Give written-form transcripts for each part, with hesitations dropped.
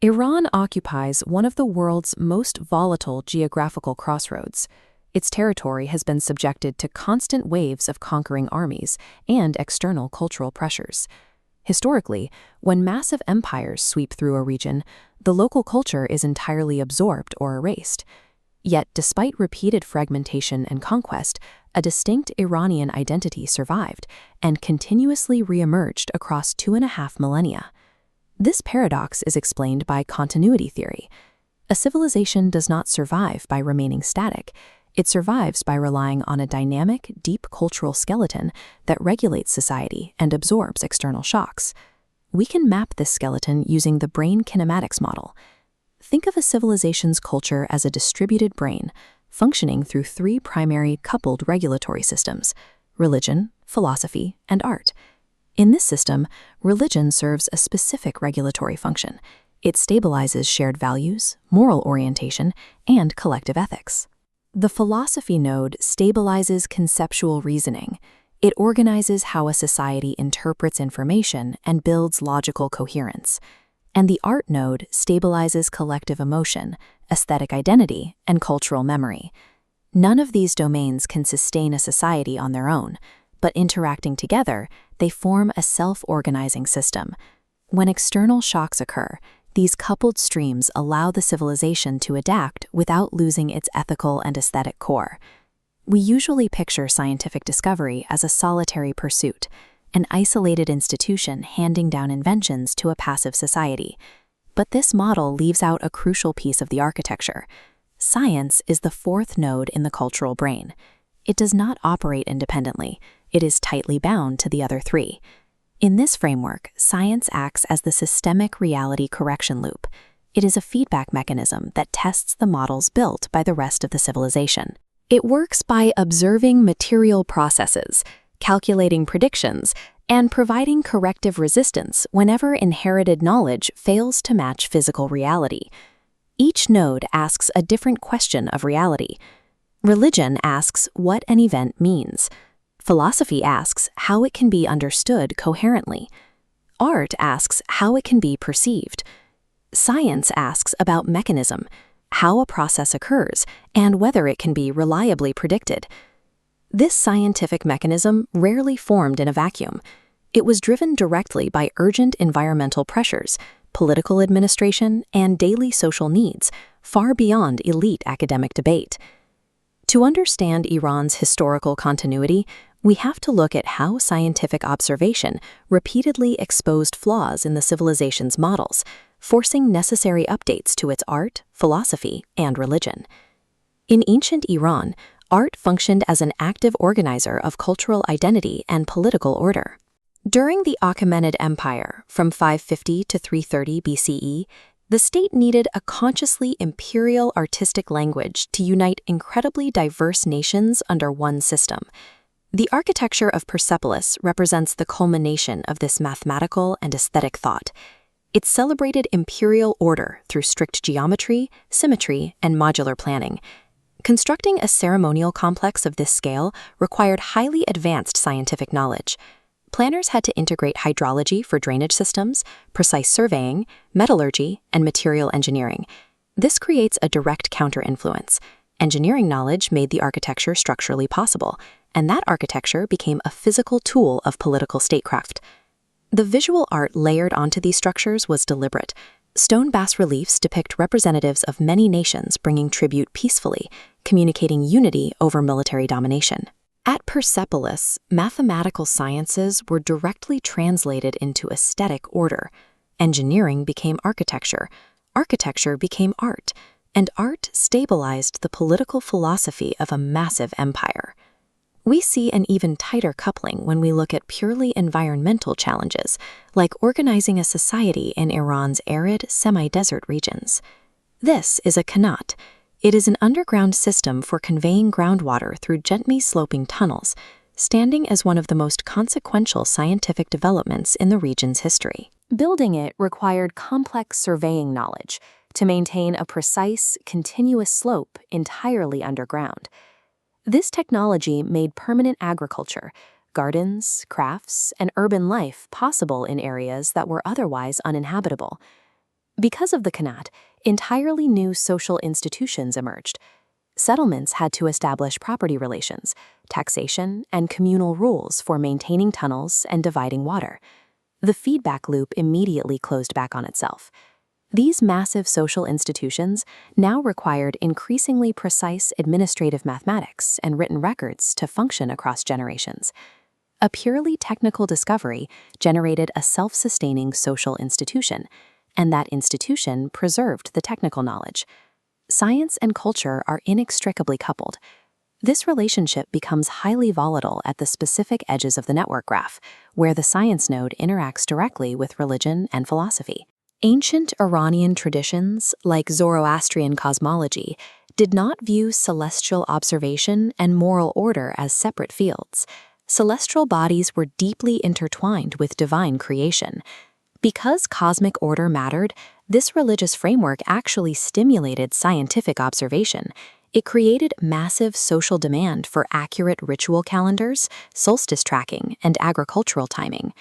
Iran occupies one of the world's most volatile geographical crossroads. Its territory has been subjected to constant waves of conquering armies and external cultural pressures. Historically, when massive empires sweep through a region, the local culture is entirely absorbed or erased. Yet, despite repeated fragmentation and conquest, a distinct Iranian identity survived and continuously reemerged across 2.5 millennia. This paradox is explained by continuity theory. A civilization does not survive by remaining static. It survives by relying on a dynamic, deep cultural skeleton that regulates society and absorbs external shocks. We can map this skeleton using the brain kinematics model. Think of a civilization's culture as a distributed brain, functioning through 3 primary coupled regulatory systems: religion, philosophy, and art. In this system, religion serves a specific regulatory function. It stabilizes shared values, moral orientation, and collective ethics. The philosophy node stabilizes conceptual reasoning. It organizes how a society interprets information and builds logical coherence. And the art node stabilizes collective emotion, aesthetic identity, and cultural memory. None of these domains can sustain a society on their own, but interacting together, they form a self-organizing system. When external shocks occur, these coupled streams allow the civilization to adapt without losing its ethical and aesthetic core. We usually picture scientific discovery as a solitary pursuit, an isolated institution handing down inventions to a passive society. But this model leaves out a crucial piece of the architecture. Science is the 4th node in the cultural brain. It does not operate independently. It is tightly bound to the other 3. In this framework, science acts as the systemic reality correction loop. It is a feedback mechanism that tests the models built by the rest of the civilization. It works by observing material processes, calculating predictions, and providing corrective resistance whenever inherited knowledge fails to match physical reality. Each node asks a different question of reality. Religion asks what an event means. Philosophy asks how it can be understood coherently. Art asks how it can be perceived. Science asks about mechanism, how a process occurs, and whether it can be reliably predicted. This scientific mechanism rarely formed in a vacuum. It was driven directly by urgent environmental pressures, political administration, and daily social needs, far beyond elite academic debate. To understand Iran's historical continuity, we have to look at how scientific observation repeatedly exposed flaws in the civilization's models, forcing necessary updates to its art, philosophy, and religion. In ancient Iran, art functioned as an active organizer of cultural identity and political order. During the Achaemenid Empire, from 550 to 330 BCE, the state needed a consciously imperial artistic language to unite incredibly diverse nations under one system. The architecture of Persepolis represents the culmination of this mathematical and aesthetic thought. It celebrated imperial order through strict geometry, symmetry, and modular planning. Constructing a ceremonial complex of this scale required highly advanced scientific knowledge. Planners had to integrate hydrology for drainage systems, precise surveying, metallurgy, and material engineering. This creates a direct counter-influence. Engineering knowledge made the architecture structurally possible, and that architecture became a physical tool of political statecraft. The visual art layered onto these structures was deliberate. Stone bas-reliefs depict representatives of many nations bringing tribute peacefully, communicating unity over military domination. At Persepolis, mathematical sciences were directly translated into aesthetic order. Engineering became architecture, architecture became art, and art stabilized the political philosophy of a massive empire. We see an even tighter coupling when we look at purely environmental challenges, like organizing a society in Iran's arid, semi-desert regions. This is a qanat. It is an underground system for conveying groundwater through gently sloping tunnels, standing as one of the most consequential scientific developments in the region's history. Building it required complex surveying knowledge to maintain a precise, continuous slope entirely underground. This technology made permanent agriculture, gardens, crafts, and urban life possible in areas that were otherwise uninhabitable. Because of the Qanat, entirely new social institutions emerged. Settlements had to establish property relations, taxation, and communal rules for maintaining tunnels and dividing water. The feedback loop immediately closed back on itself. These massive social institutions now required increasingly precise administrative mathematics and written records to function across generations. A purely technical discovery generated a self-sustaining social institution, and that institution preserved the technical knowledge. Science and culture are inextricably coupled. This relationship becomes highly volatile at the specific edges of the network graph, where the science node interacts directly with religion and philosophy. Ancient Iranian traditions, like Zoroastrian cosmology, did not view celestial observation and moral order as separate fields. Celestial bodies were deeply intertwined with divine creation. Because cosmic order mattered, this religious framework actually stimulated scientific observation. It created massive social demand for accurate ritual calendars, solstice tracking, and agricultural timing.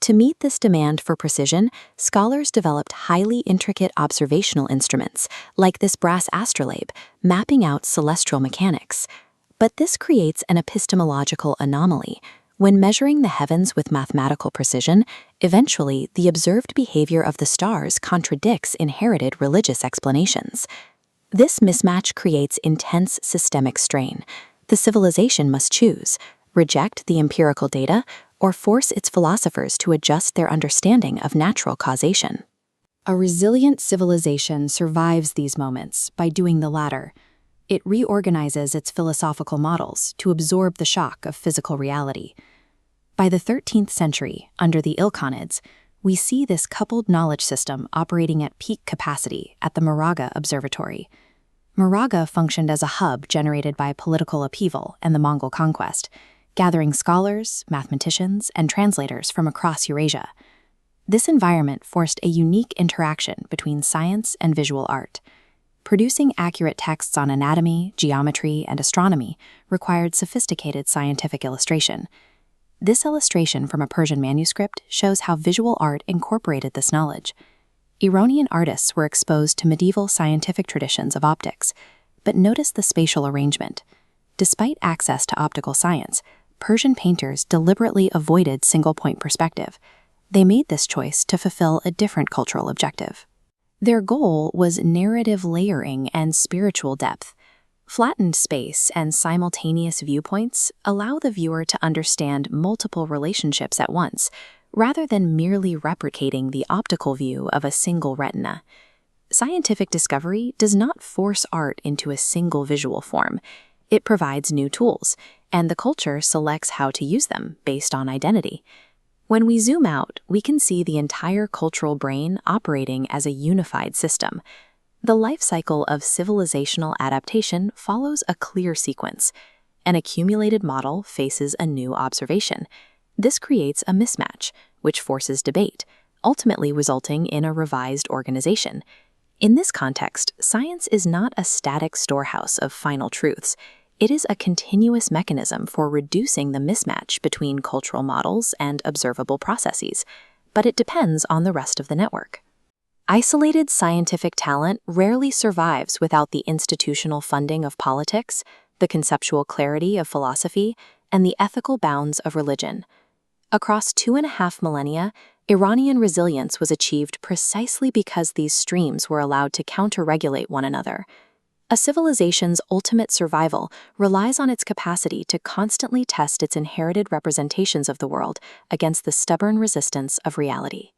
To meet this demand for precision, scholars developed highly intricate observational instruments, like this brass astrolabe, mapping out celestial mechanics. But this creates an epistemological anomaly. When measuring the heavens with mathematical precision, eventually the observed behavior of the stars contradicts inherited religious explanations. This mismatch creates intense systemic strain. The civilization must choose, reject the empirical data, or force its philosophers to adjust their understanding of natural causation. A resilient civilization survives these moments by doing the latter. It reorganizes its philosophical models to absorb the shock of physical reality. By the 13th century, under the Ilkhanids, we see this coupled knowledge system operating at peak capacity at the Moraga Observatory. Moraga functioned as a hub generated by political upheaval and the Mongol conquest, gathering scholars, mathematicians, and translators from across Eurasia. This environment forced a unique interaction between science and visual art. Producing accurate texts on anatomy, geometry, and astronomy required sophisticated scientific illustration. This illustration from a Persian manuscript shows how visual art incorporated this knowledge. Iranian artists were exposed to medieval scientific traditions of optics, but notice the spatial arrangement. Despite access to optical science, Persian painters deliberately avoided single-point perspective. They made this choice to fulfill a different cultural objective. Their goal was narrative layering and spiritual depth. Flattened space and simultaneous viewpoints allow the viewer to understand multiple relationships at once, rather than merely replicating the optical view of a single retina. Scientific discovery does not force art into a single visual form. It provides new tools, and the culture selects how to use them based on identity. When we zoom out, we can see the entire cultural brain operating as a unified system. The life cycle of civilizational adaptation follows a clear sequence. An accumulated model faces a new observation. This creates a mismatch, which forces debate, ultimately resulting in a revised organization. In this context, science is not a static storehouse of final truths. It is a continuous mechanism for reducing the mismatch between cultural models and observable processes, but it depends on the rest of the network. Isolated scientific talent rarely survives without the institutional funding of politics, the conceptual clarity of philosophy, and the ethical bounds of religion. Across 2.5 millennia, Iranian resilience was achieved precisely because these streams were allowed to counter-regulate one another. A civilization's ultimate survival relies on its capacity to constantly test its inherited representations of the world against the stubborn resistance of reality.